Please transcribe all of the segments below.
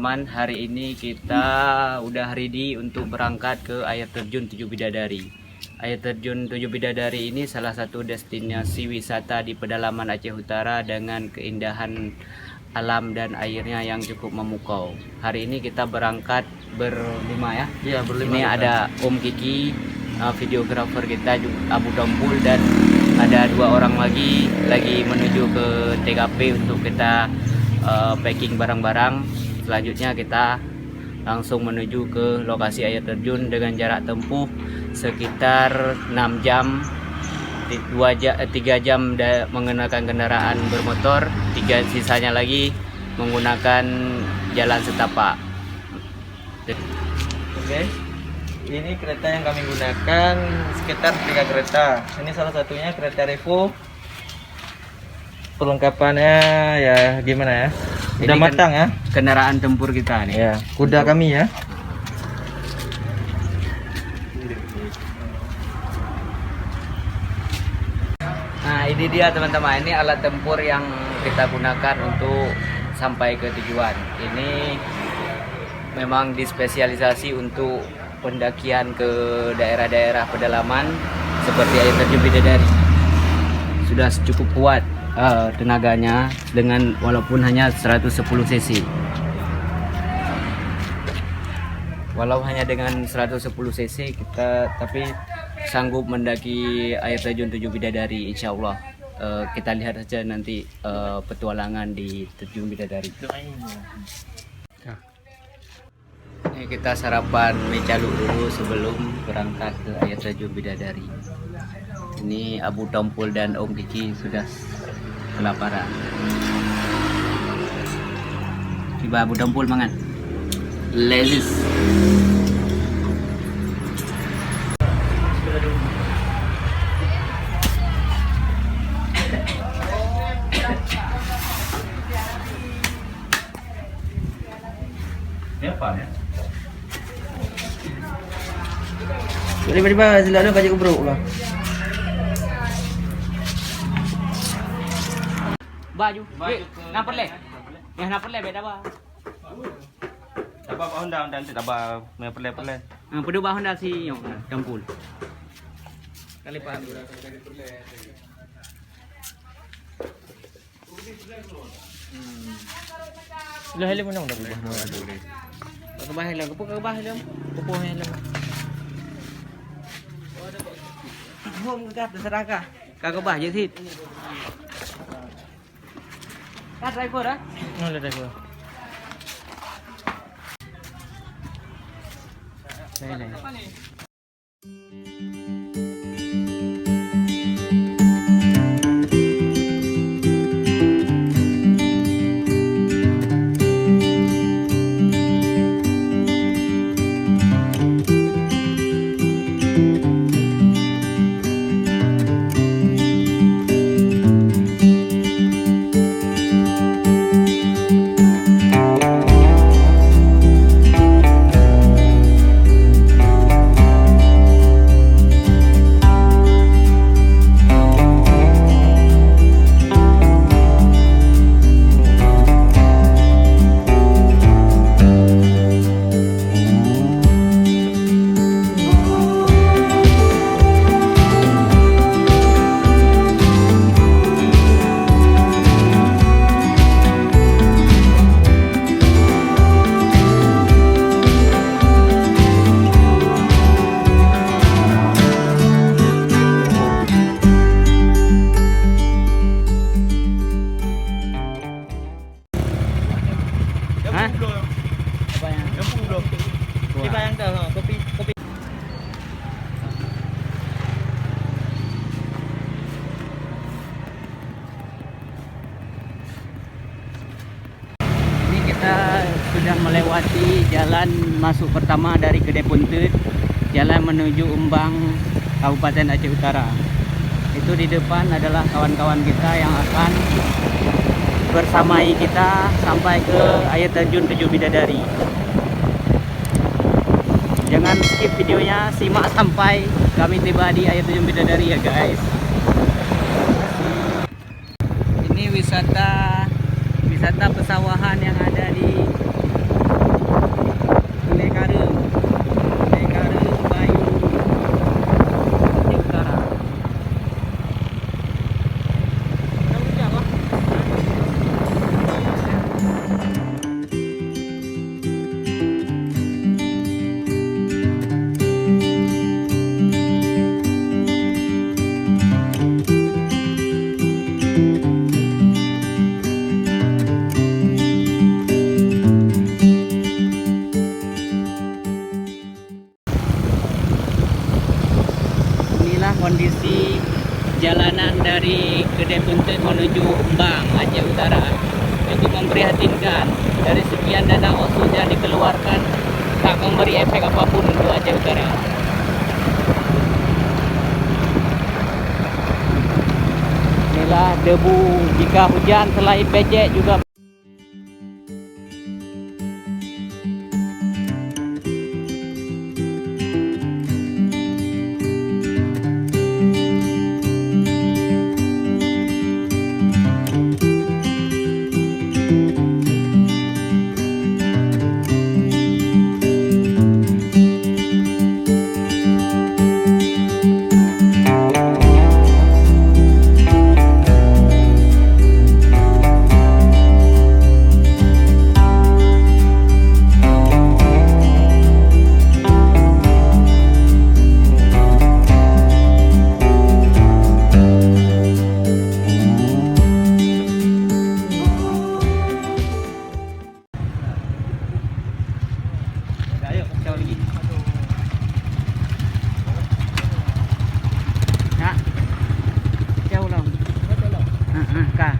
teman-teman, hari ini kita udah ready untuk berangkat ke air terjun Tujuh Bidadari. Air terjun Tujuh Bidadari ini salah satu destinasi wisata di pedalaman Aceh Utara dengan keindahan alam dan airnya yang cukup memukau. Hari ini kita berangkat berlima ya. Iya, berlima. Ini kita ada Om Kiki, videografer kita Abu Tompul, dan ada 2 orang lagi menuju ke TKP untuk kita packing barang-barang. Selanjutnya kita langsung menuju ke lokasi air terjun dengan jarak tempuh sekitar 6 jam. 3 jam menggunakan kendaraan bermotor, 3 sisanya lagi menggunakan jalan setapak. Oke. Ini kereta yang kami gunakan sekitar 3 kereta. Ini salah satunya kereta Revo. Perlengkapannya ya gimana ya? Udah Ini matang ya. Kendaraan tempur kita nih. Ya, kuda kami ya. Nah, ini dia teman-teman, ini alat tempur yang kita gunakan untuk sampai ke tujuan. Ini memang dispesialisasi untuk pendakian ke daerah-daerah pedalaman seperti air terjun Bidadari. Sudah cukup kuat tenaganya dengan walaupun hanya 110 cc. Walau hanya dengan 110 cc kita tapi sanggup mendaki air terjun Tujuh Bidadari, insya Allah. Kita lihat saja nanti petualangan di Tujuh Bidadari. Ini kita sarapan mie caluk dulu sebelum berangkat ke air terjun Bidadari. Ini Abu Tompul dan Om Kiki sudah kelaparan. Coba Abu Tompul mangan. Lezis. Tiba-tiba selalu baju ubruk lah. Baju. Napar le. Ya napar le beda ba. Tabah Honda dan tabah perle-perle. Pedu ba Honda si Yong Tompul. Kali Pak. Lah helm mana udah berubah mau ada. Kebah helm, kebah helm. Pupuh helm. Hôm gạt seraka. Kagak bah jadi. Kat driver ah. Oh, ada gua. Ini. Kita sudah melewati jalan masuk pertama dari Gede Puntut, jalan menuju Umbang, Kabupaten Aceh Utara. Itu di depan adalah kawan-kawan kita yang akan bersamai kita sampai ke air terjun Tujuh Bidadari. Jangan skip videonya, simak sampai kami tiba di air terjun Bidadari ya guys. Ini wisata pesawahan yang ada di menuju Embang, Aceh Utara. Itu memprihatinkan, dari sekian dana otsus yang dikeluarkan tak memberi efek apapun untuk Aceh Utara. Inilah debu jika hujan selain becek juga. Ayo, jauh lagi. Nak, jauh lah. Kah.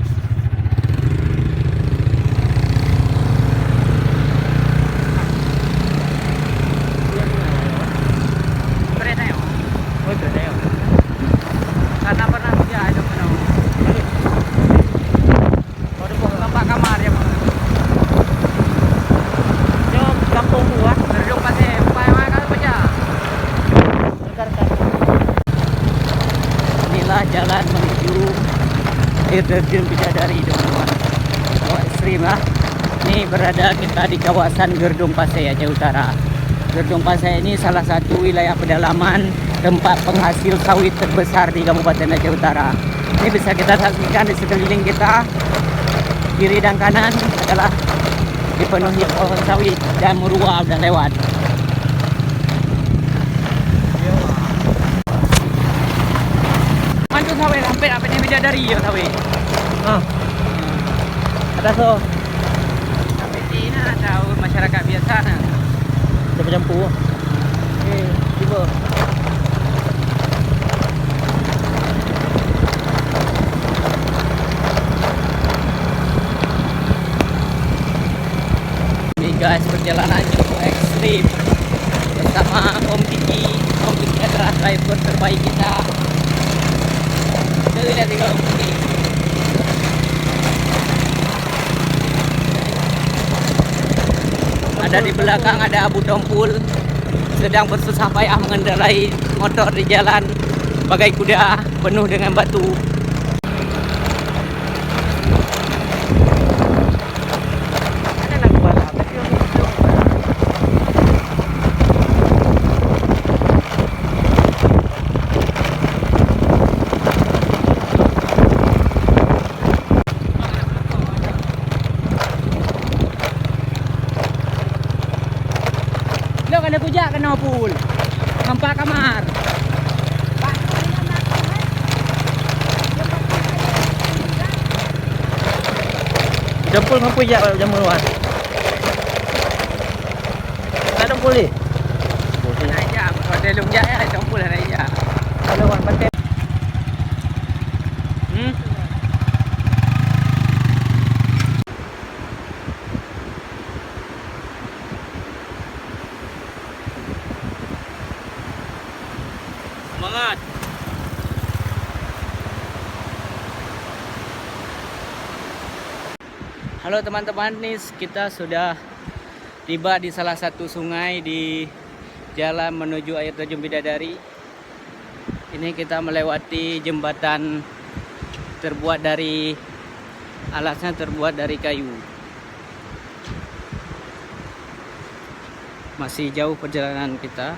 Kereta ya? Oh, kereta ya. Karena pernah kerja ada pernah. Kalau di tempat kamar ya. Jom kampung gua. Berdua pasti upaya makan kerja. Inilah jalan menuju air terjun Bidadari, teman-teman. Oh, ekstrim lah. Ini berada kita di kawasan Gerdung Pasai, Aceh Utara. Gerdung Pasai ini salah satu wilayah pedalaman tempat penghasil sawit terbesar di Kabupaten Aceh Utara. Ini bisa kita saksikan di sekeliling kita, kiri dan kanan adalah dipenuhi pohon sawit dan murua udah lewat. Mantu sawit sampai apa ni Bidadari ya sawit. Ah. Ada so. Sampai sini tahu masyarakat biasa nah. Campur-campur. Cuba. Ini guys, perjalanan cukup ekstrim bersama Om Kiki adalah driver terbaik kita. Kita lihat juga Om Kiki. Ada di belakang ada Abu Tompul sedang bersusah payah mengendarai motor di jalan bagai kuda penuh dengan batu. Ada nak balap. Lo kada kujak kena pul. Nampak kamar. Jempol mampu je kalau jamu luar. Tak ada boleh. Naik je. Ada lungjak ya, campur dah naik je. Kalau wan pakai. Semangat. Halo teman-teman, nih kita sudah tiba di salah satu sungai di jalan menuju air terjun Bidadari. Ini kita melewati jembatan terbuat dari alasnya terbuat dari kayu. Masih jauh perjalanan kita.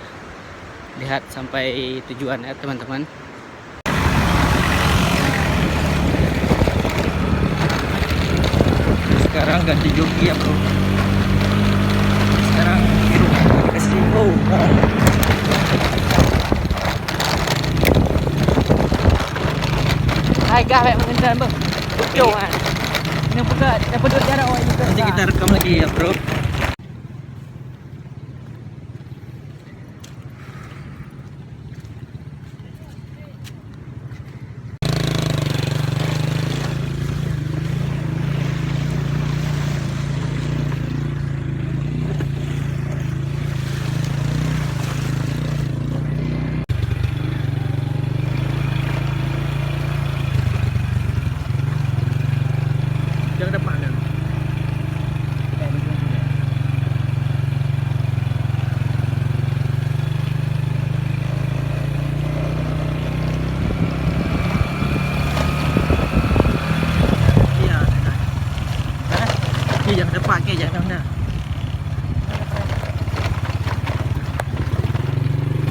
Lihat sampai tujuan ya teman-teman. Sekarang ganti joki ya bro. Sekarang kasih Hai guys, mengenal bang. Yo kan. Ini pegat, dapat jarak awak juga. Nanti kita rekam lagi ya bro.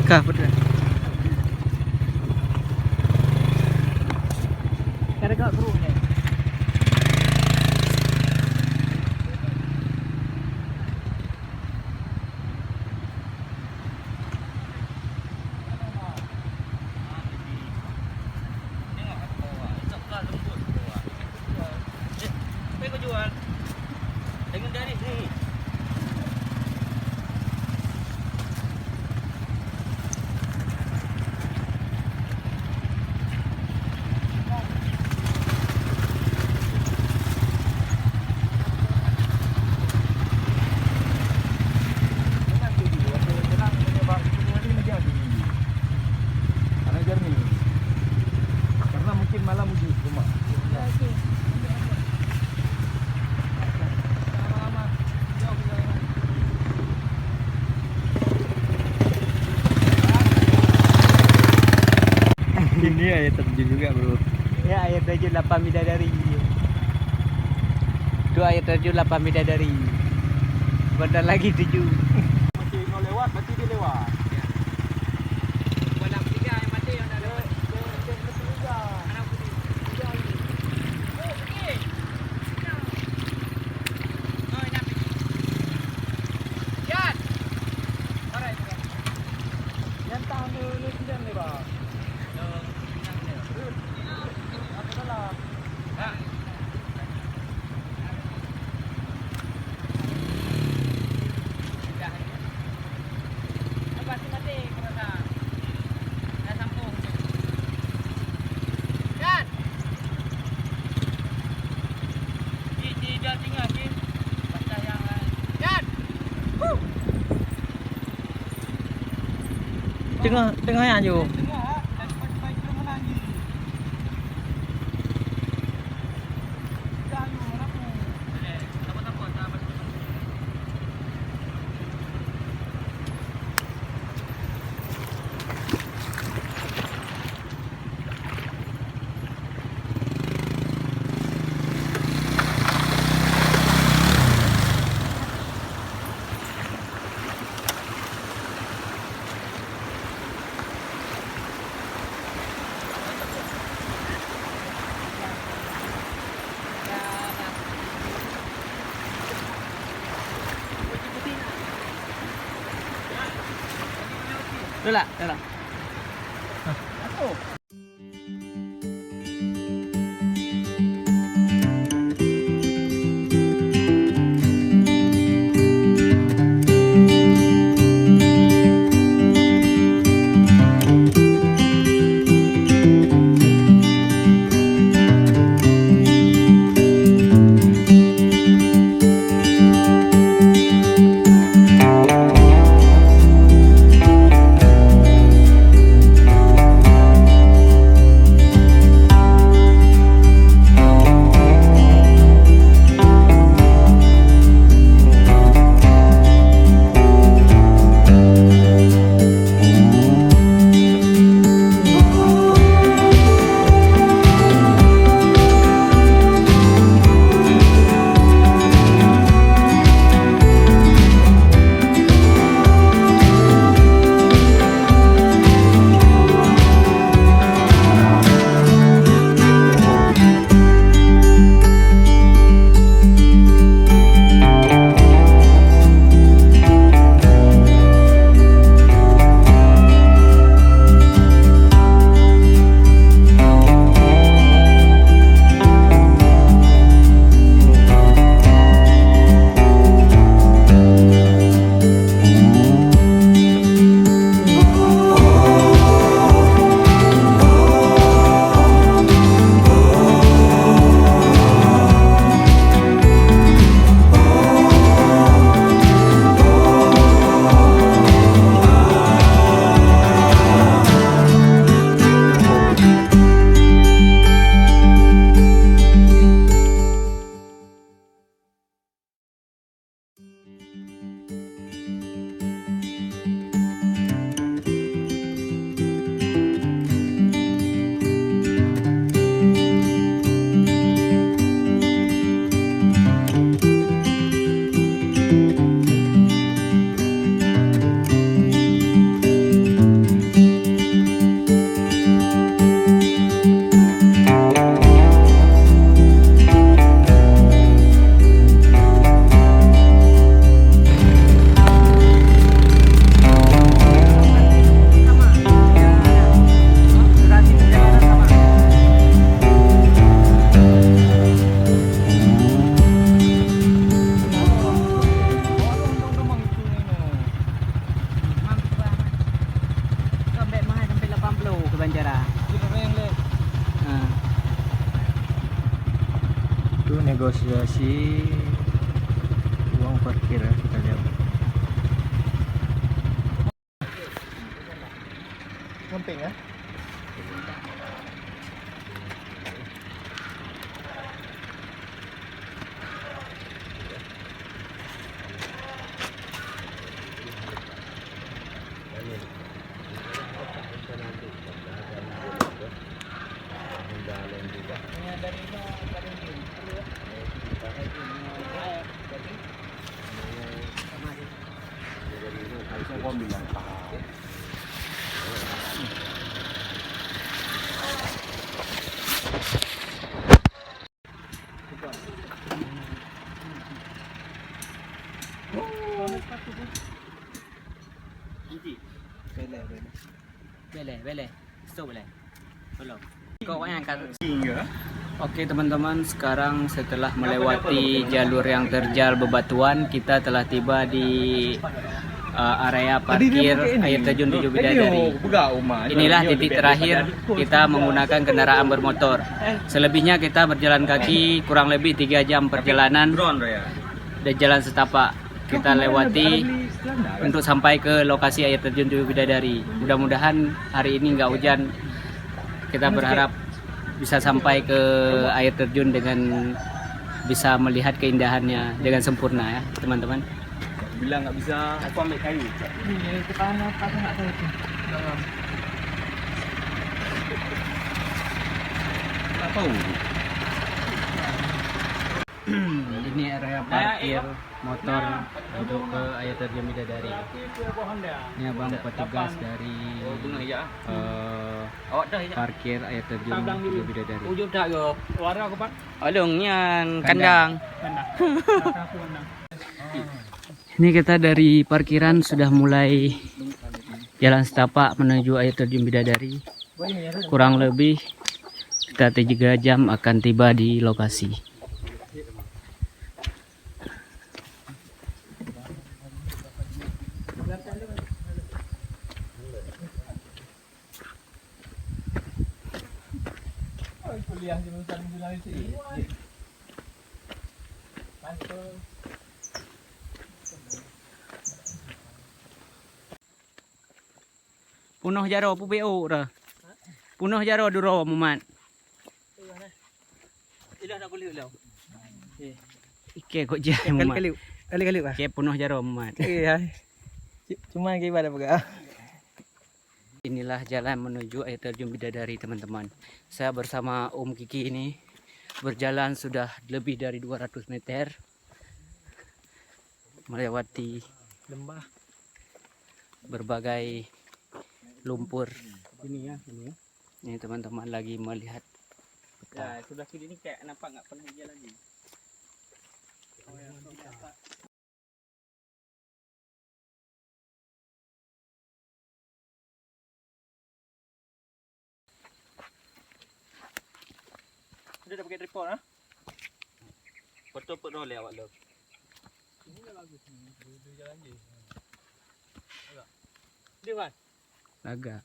Kah betul. Kada kau turun ni. Karena mungkin malam di rumah. Ini air terjun juga bro. Ya, air terjun Lapang Bidadari. Itu air terjun Lapang Bidadari. Bentar lagi 7. Masih mau lewat, berarti dia lewat. Malam 3 yang mati yang dah lewat. Yang tahu ni sudah ni bang. Tengah yang je. Dah lah, dah lah. negosiasi uang parkir ya, kita lihat. Samping ya. Boleh. Stop boleh. Belum. Kau yang angkat. Oke teman-teman, sekarang setelah melewati jalur yang terjal bebatuan, kita telah tiba di area parkir air terjun Tujuh Bidadari. Inilah titik terakhir kita menggunakan kendaraan bermotor. Selebihnya kita berjalan kaki kurang lebih 3 jam perjalanan dari jalan setapak. Kita lewati untuk sampai ke lokasi air terjun Tujuh Bidadari. Mudah-mudahan hari ini nggak hujan. Kita berharap bisa sampai ke air terjun dengan bisa melihat keindahannya dengan sempurna ya teman-teman. Bila nggak bisa, aku ambil kayu. Ini ke tanah apa nggak tahu itu. Nggak tahu. Ini area parkir motor untuk ke air terjun Bidadari. Ini abang petugas dari parkir air terjun Tujuh Bidadari. Olongnya kandang. Ini kita dari parkiran sudah mulai jalan setapak menuju air terjun Bidadari. Kurang lebih kita 3 jam akan tiba di lokasi. Punuh jaro PBO dah. Punuh jaro duro mumat. Ilah nak kulit lau. Ike kok jah mumat. Kali-kali bah. Ike punuh jaro mumat. Iya. Cuma gimana pegak? Inilah jalan menuju air terjun Bidadari teman-teman. Saya bersama Om Kiki ini berjalan sudah lebih dari 200 meter melewati Lembah. berbagai lumpur. Ini ya. Ini teman-teman lagi melihat Ya, sudah kiri ini kayak nampak nggak pernah jalan lagi. Sudah dah pakai tripod ah? Foto pun boleh awak lo. Ini dah bagus ni. Dia jalan je. Agak. Dia kan? agak